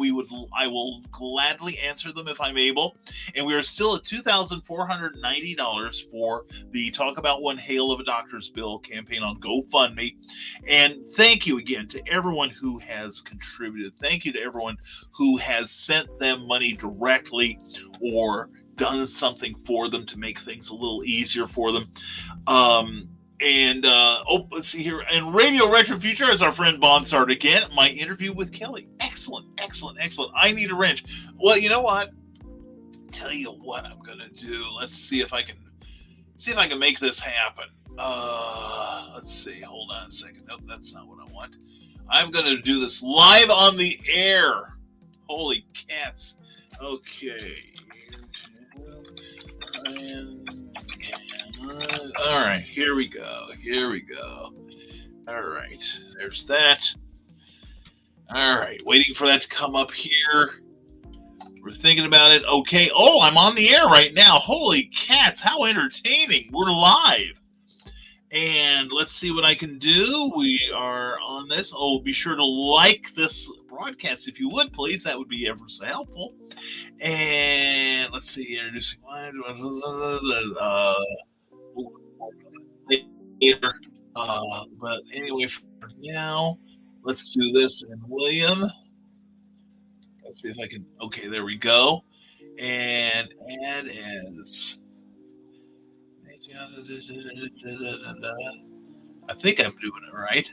Speaker 1: I will gladly answer them if I'm able. And we are still at $2,490 for the Talk About One Hale of a Doctor's Bill campaign on GoFundMe. And thank you again to everyone who has contributed. Thank you to everyone who has sent them money directly or done something for them to make things a little easier for them. Let's see here. And Radio Retro Future is our friend Bonsard again. My interview with Kelly. Excellent. I need a wrench. Well, you know what? Tell you what I'm gonna do. Let's see if I can make this happen. Let's see. Hold on a second. Nope, that's not what I want. I'm going to do this live on the air. Holy cats. Okay. All right, here we go. All right, there's that. All right, waiting for that to come up here. We're thinking about it. Okay. Oh, I'm on the air right now. Holy cats, how entertaining. We're live. And let's see what I can do. We are on this. Oh, be sure to like this broadcast if you would, please. That would be ever so helpful. And let's see, introducing later. But anyway, for now, let's do this. And William, let's see if I can. Okay, there we go. And add as. I think I'm doing it right.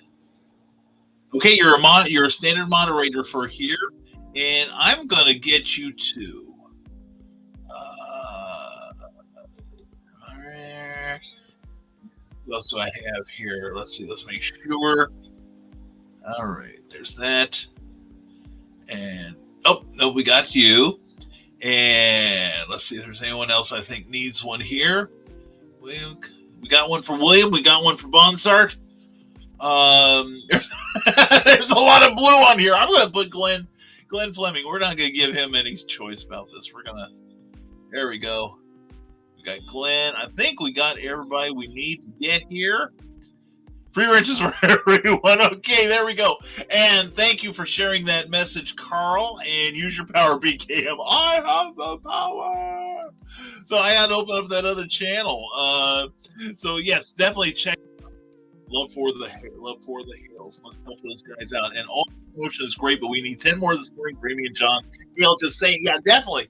Speaker 1: Okay, you're a standard moderator for here, and I'm gonna get you to. What else do I have here? Let's see. Let's make sure. All right, there's that. And oh no, we got you. And let's see if there's anyone else I think needs one here. We got one for William. We got one for Bonsart. There's a lot of blue on here. I'm going to put Glenn Fleming. We're not going to give him any choice about this. There we go. We got Glenn. I think we got everybody we need to get here. Free wrenches for everyone. Okay, there we go. And thank you for sharing that message, Carl. And use your power, BKM. I have the power. So I had to open up that other channel. So yes, definitely check Love4theHales. Let's help those guys out. And all the promotion is great, but we need 10 more this morning for Amy and John. Gail just saying, yeah, definitely.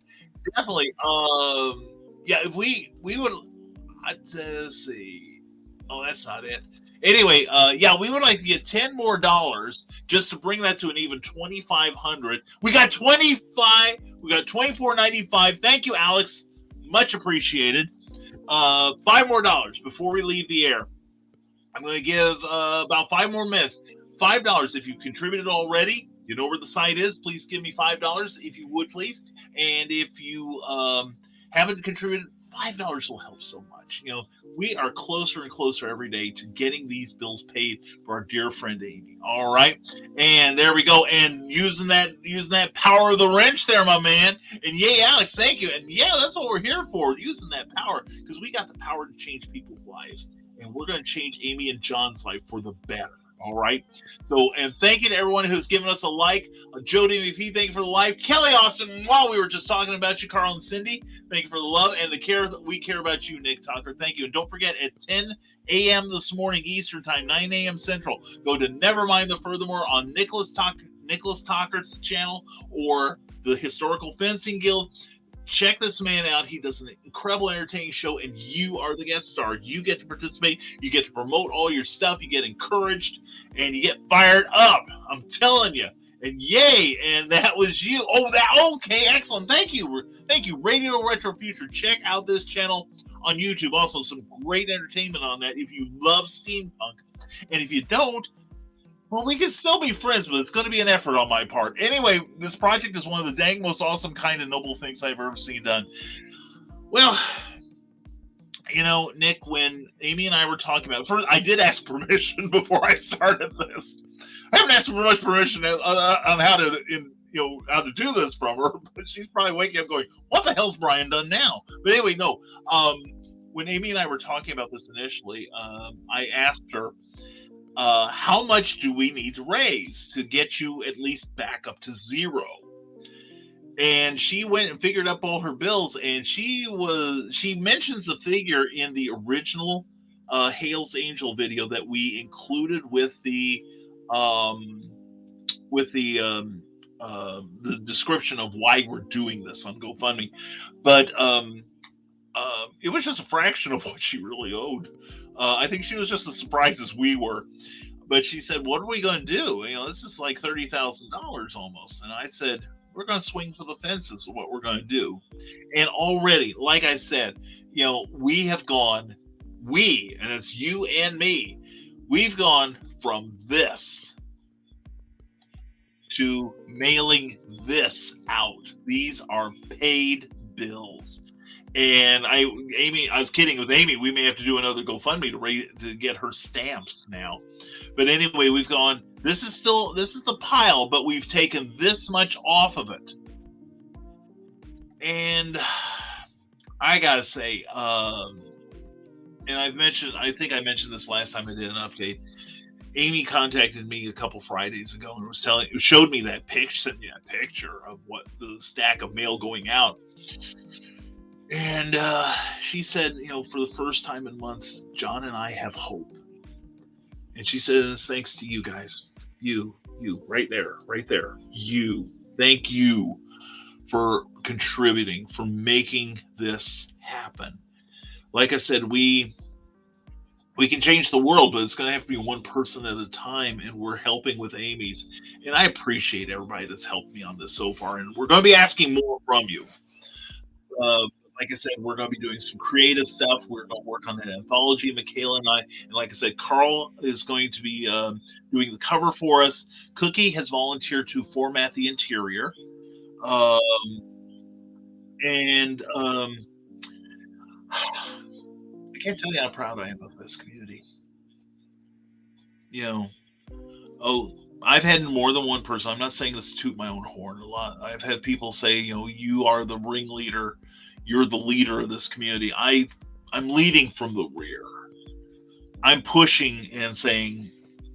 Speaker 1: Yeah, if we would, let's see. Oh, that's not it. Anyway, yeah, we would like to get $10 more just to bring that to an even $2,500. We got 25. We got $24.95. Thank you, Alex. Much appreciated. $5 more before we leave the air. I'm going to give about 5 more minutes. $5 if you contributed already. You know where the site is. Please give me $5 if you would, please. And if you haven't contributed, $5 will help so much. You know, we are closer and closer every day to getting these bills paid for our dear friend Amy. All right, and there we go. And using that power of the wrench there, my man. And yay, Alex, thank you. And yeah, that's what we're here for, using that power, because we got the power to change people's lives, and we're going to change Amy and John's life for the better. All right. So, and thank you to everyone who's given us a like. Joe DMV, thank you for the like. Kelly Austin, while we were just talking about you, Carl and Cindy, thank you for the love and the care that we care about you, Nick Tucker. Thank you. And don't forget, at 10 a.m. this morning, Eastern Time, 9 a.m. Central, go to Nevermind the Furthermore on Nicholas Tucker's channel or the Historical Fencing Guild. Check this man out. He does an incredible, entertaining show, and you are the guest star. You get to participate. You get to promote all your stuff. You get encouraged, and you get fired up. I'm telling you. And yay! And that was you. Okay, excellent. Thank you, Radio Retro Future. Check out this channel on YouTube. Also, some great entertainment on that if you love steampunk. And if you don't, well, we can still be friends, but it's going to be an effort on my part. Anyway, this project is one of the dang most awesome, kind, and noble things I've ever seen done. Well, you know, Nick, when Amy and I were talking about it, first, I did ask permission before I started this. I haven't asked for much permission on how to do this from her, but she's probably waking up going, "What the hell's Brian done now?" But anyway, no. When Amy and I were talking about this initially, I asked her, how much do we need to raise to get you at least back up to zero? And she went and figured up all her bills, and she mentions a figure in the original Hales Angel video that we included with the description of why we're doing this on GoFundMe. But it was just a fraction of what she really owed. I think she was just as surprised as we were. But she said, "What are we going to do? You know, this is like $30,000 almost." And I said, "We're going to swing for the fences is what we're going to do." And already, like I said, you know, we have gone and it's you and me, we've gone from this to mailing this out. These are paid bills. And I was kidding with Amy. We may have to do another GoFundMe to get her stamps now. But anyway, we've gone. This is the pile, but we've taken this much off of it. And I gotta say, and I think I mentioned this last time I did an update. Amy contacted me a couple Fridays ago and showed me that picture, sent me that picture of what the stack of mail going out. And she said, for the first time in months, John and I have hope. And she said, it's thanks to you guys. You, right there. You. Thank you for contributing, for making this happen. Like I said, we can change the world, but it's going to have to be one person at a time, and we're helping with Amy's. And I appreciate everybody that's helped me on this so far, and we're going to be asking more from you. Like I said, we're going to be doing some creative stuff. We're going to work on an anthology, Michaela and I. And like I said, Carl is going to be doing the cover for us. Cookie has volunteered to format the interior. I can't tell you how proud I am of this community. I've had more than one person. I'm not saying this to toot my own horn a lot. I've had people say, you are the ringleader. You're the leader of this community. I'm leading from the rear. I'm pushing and saying,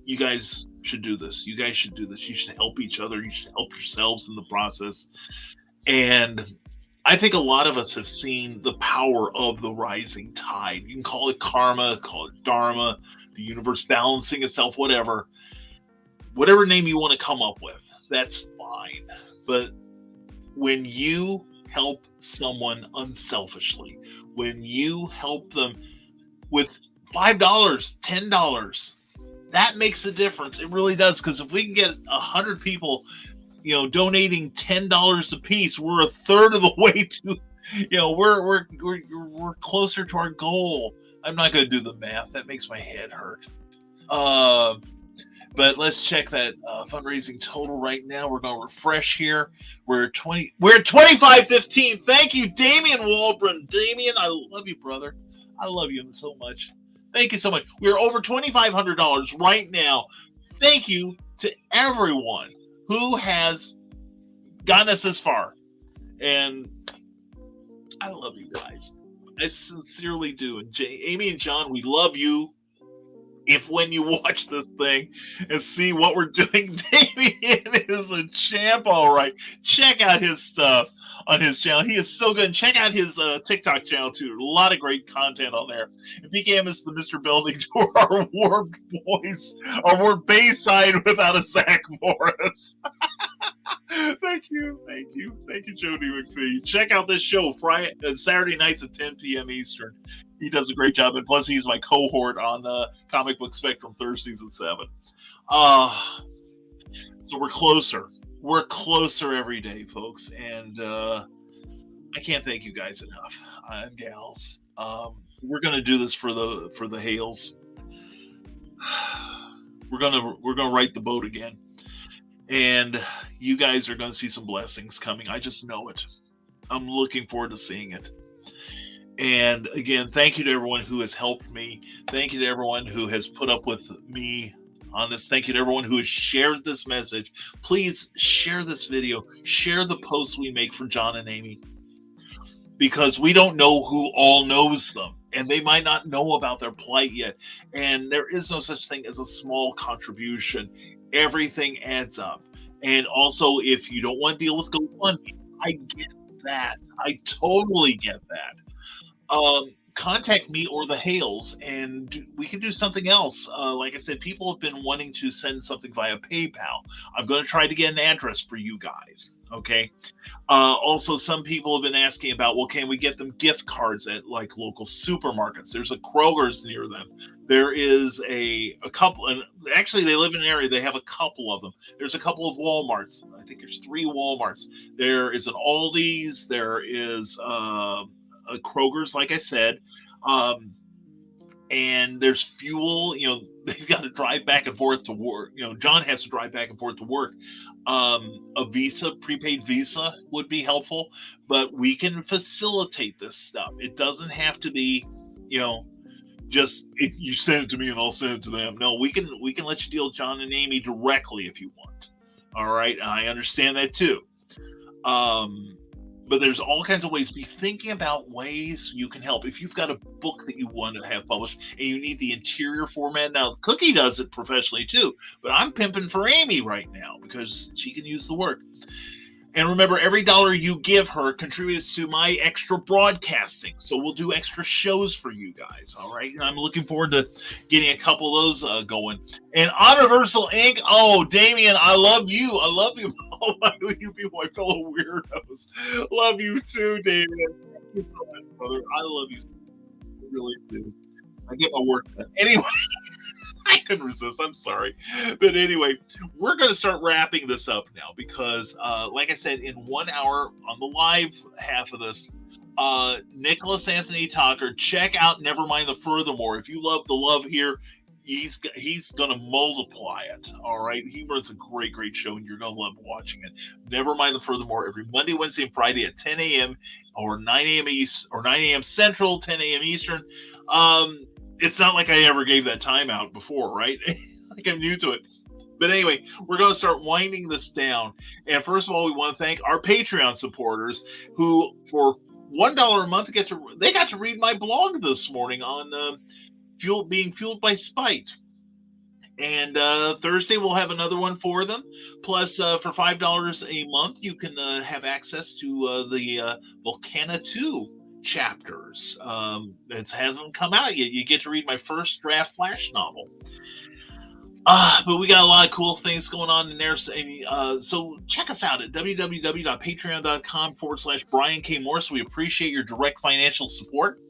Speaker 1: you guys should do this. You guys should do this. You should help each other. You should help yourselves in the process. And I think a lot of us have seen the power of the rising tide. You can call it karma, call it dharma, the universe balancing itself, whatever name you want to come up with, that's fine. But when you help someone unselfishly, when you help them with $5, $10, that makes a difference. It really does. Because if we can get 100 people, donating $10 a piece, we're a third of the way to, we're closer to our goal. I'm not going to do the math. That makes my head hurt. But let's check that fundraising total right now. We're going to refresh here. We're at 2515. Thank you, Damian Walbrun. Damian, I love you, brother. I love you so much. Thank you so much. We're over $2,500 right now. Thank you to everyone who has gotten us this far. And I love you guys. I sincerely do. And Amy and John, we love you. When you watch this thing and see what we're doing, Damien is a champ, all right. Check out his stuff on his channel. He is so good. And check out his TikTok channel, too. A lot of great content on there. And BKM is the Mr. Building to our warm voice, our warm Bayside without a Zach Morris. Thank you, Jody McPhee. Check out this show Saturday nights at 10 p.m. Eastern. He does a great job, and plus he's my cohort on Comic Book Spectrum Thursdays at 7. So we're closer. We're closer every day, folks, and I can't thank you guys enough and gals. We're gonna do this for the Hales. We're gonna right the boat again. And you guys are going to see some blessings coming. I just know it. I'm looking forward to seeing it. And again, thank you to everyone who has helped me. Thank you to everyone who has put up with me on this. Thank you to everyone who has shared this message. Please share this video. Share the posts we make for John and Amy. Because we don't know who all knows them. And they might not know about their plight yet. And there is no such thing as a small contribution. Everything adds up. And also, if you don't want to deal with GoFundMe, I get that. I totally get that. Contact me or the Hales, and we can do something else. Like I said, people have been wanting to send something via PayPal. I'm going to try to get an address for you guys. Okay. Also, some people have been asking about, well, can we get them gift cards at like local supermarkets? There's a Kroger's near them. There is a couple, and actually they live in an area, they have a couple of them. There's a couple of Walmarts. I think there's 3 Walmarts. There is an Aldi's. There is a Kroger's, like I said. and there's fuel. They've got to drive back and forth to work. John has to drive back and forth to work. A visa, prepaid visa would be helpful, but we can facilitate this stuff. It doesn't have to be, just you send it to me and I'll send it to them. No, we can let you deal with John and Amy directly if you want. All right, I understand that too. But there's all kinds of ways. Be thinking about ways you can help. If you've got a book that you want to have published and you need the interior format, now Cookie does it professionally too, but I'm pimping for Amy right now because she can use the work. And remember, every dollar you give her contributes to my extra broadcasting. So we'll do extra shows for you guys. All right. And I'm looking forward to getting a couple of those going. And Universal Inc. Oh, Damien, I love you. I love you. Oh, you be my fellow weirdos. Love you too, Damien. Thank you so much, brother. I love you. I really do. I get my work done. Anyway. I couldn't resist. I'm sorry. But anyway, we're going to start wrapping this up now because, like I said, in 1 hour on the live half of this, Nicholas Anthony Tucker, check out Nevermind the Furthermore. If you love the love here, he's going to multiply it. All right. He runs a great show and you're going to love watching it. Nevermind the Furthermore every Monday, Wednesday, and Friday at 10 a.m. or 9 a.m. East or 9 a.m. Central, 10 a.m. Eastern. It's not like I ever gave that time out before, right? Like I'm new to it. But anyway, we're going to start winding this down. And first of all, we want to thank our Patreon supporters who, for $1 a month, they got to read my blog this morning on being fueled by spite. And Thursday, we'll have another one for them. Plus, for $5 a month, you can have access to the Volcana 2 chapters. It hasn't come out yet. You get to read my first draft Flash novel. But we got a lot of cool things going on in there. So check us out at www.patreon.com/Brian K. Morse. We appreciate your direct financial support.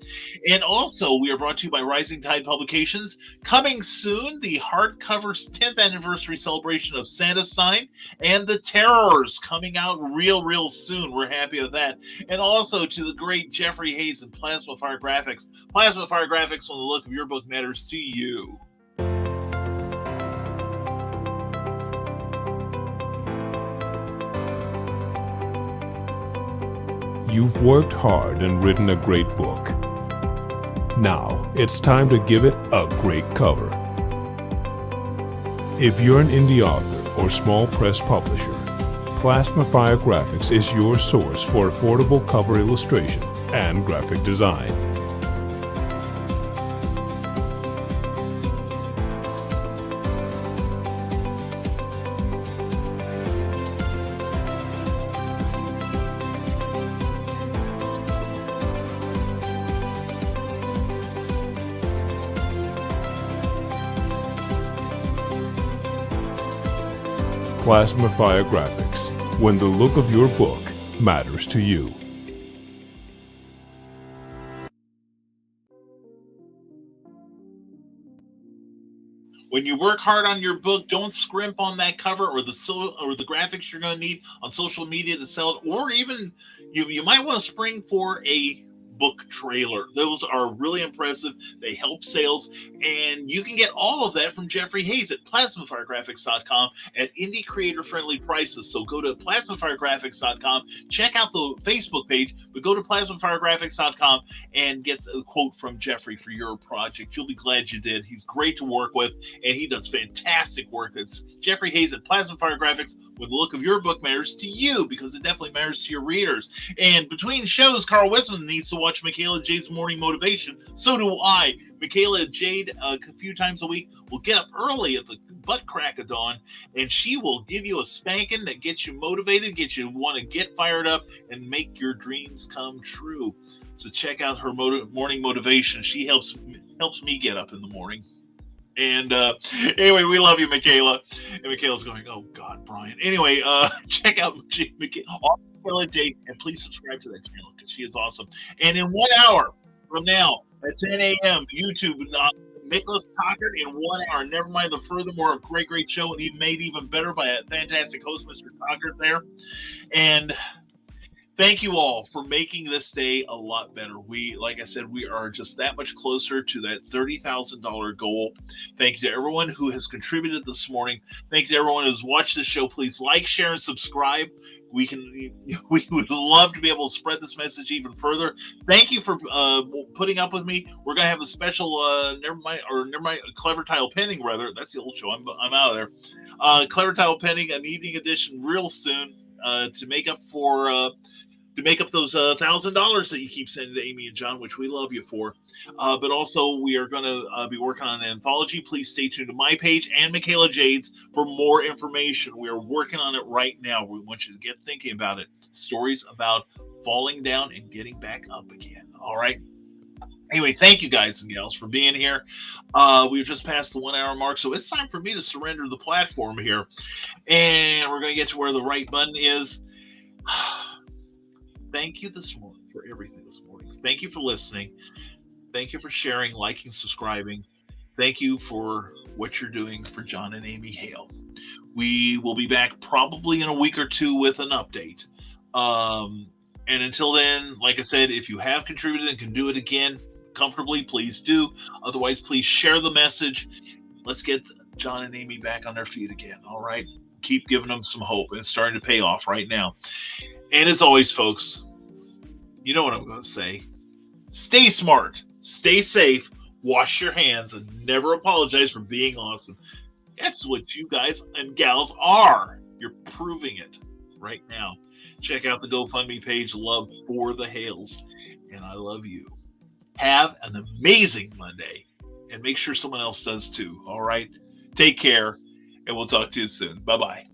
Speaker 1: And also, we are brought to you by Rising Tide Publications. Coming soon, the hardcover 10th anniversary celebration of Santastein and The Terrors coming out real soon. We're happy with that. And also to the great Jeffrey Hayes and Plasma Fire Graphics. Plasma Fire Graphics, when the look of your book matters to you.
Speaker 4: You've worked hard and written a great book. Now, it's time to give it a great cover. If you're an indie author or small press publisher, Plasma Fire Graphics is your source for affordable cover illustration and graphic design. Plasma Fire Graphics, when the look of your book matters to you.
Speaker 1: When you work hard on your book, don't scrimp on that cover or the graphics you're going to need on social media to sell it, or even you might want to spring for a book trailer. Those are really impressive. They help sales, and you can get all of that from Jeffrey Hayes at plasmafiregraphics.com at indie creator friendly prices. So go to plasmafiregraphics.com, check out the Facebook page, but go to plasmafiregraphics.com and get a quote from Jeffrey for your project. You'll be glad you did. He's great to work with, and he does fantastic work. It's Jeffrey Hayes at Plasma Fire Graphics, when the look of your book matters to you, because it definitely matters to your readers. And between shows, Carl Westman needs to watch Michaela Jade's Morning Motivation. So do I. Michaela Jade, a few times a week, will get up early at the butt crack of dawn, and she will give you a spanking that gets you motivated, gets you want to get fired up, and make your dreams come true. So check out her Morning Motivation. She helps me get up in the morning. And anyway, we love you, Michaela. And Michaela's going, oh, God, Brian. Anyway, check out Michaela Jade, and please subscribe to that channel because she is awesome. And in 1 hour from now at 10 a.m., YouTube, Nicholas Tucker in 1 hour. Nevermind the Furthermore, a great show, and made even better by a fantastic host, Mr. Tucker there. And Thank you all for making this day a lot better. Like I said, we are just that much closer to that $30,000 goal. Thank you to everyone who has contributed this morning. Thank you to everyone who's watched the show. Please like, share, and subscribe. We would love to be able to spread this message even further. Thank you for putting up with me. We're gonna have a special never mind, Clever Title Pending, rather. That's the old show. I'm out of there. Clever Title Pending, an evening edition, real soon to make up those $1,000 that you keep sending to Amy and John, which we love you for. But also, we are going to be working on an anthology. Please stay tuned to my page and Michaela Jade's for more information. We are working on it right now. We want you to get thinking about it. Stories about falling down and getting back up again. All right. Anyway, thank you guys and gals for being here. We've just passed the 1 hour mark, so it's time for me to surrender the platform here. And we're going to get to where the right button is. Thank you this morning for everything this morning. Thank you for listening. Thank you for sharing, liking, subscribing. Thank you for what you're doing for John and Amy Hale. We will be back probably in a week or two with an update. And until then, like I said, if you have contributed and can do it again comfortably, please do. Otherwise, please share the message. Let's get John and Amy back on their feet again. All right. Keep giving them some hope. It's starting to pay off right now. And as always, folks, you know what I'm going to say. Stay smart, stay safe, wash your hands, and never apologize for being awesome. That's what you guys and gals are. You're proving it right now. Check out the GoFundMe page, Love4theHales. And I love you. Have an amazing Monday. And make sure someone else does too. All right? Take care. And we'll talk to you soon. Bye-bye.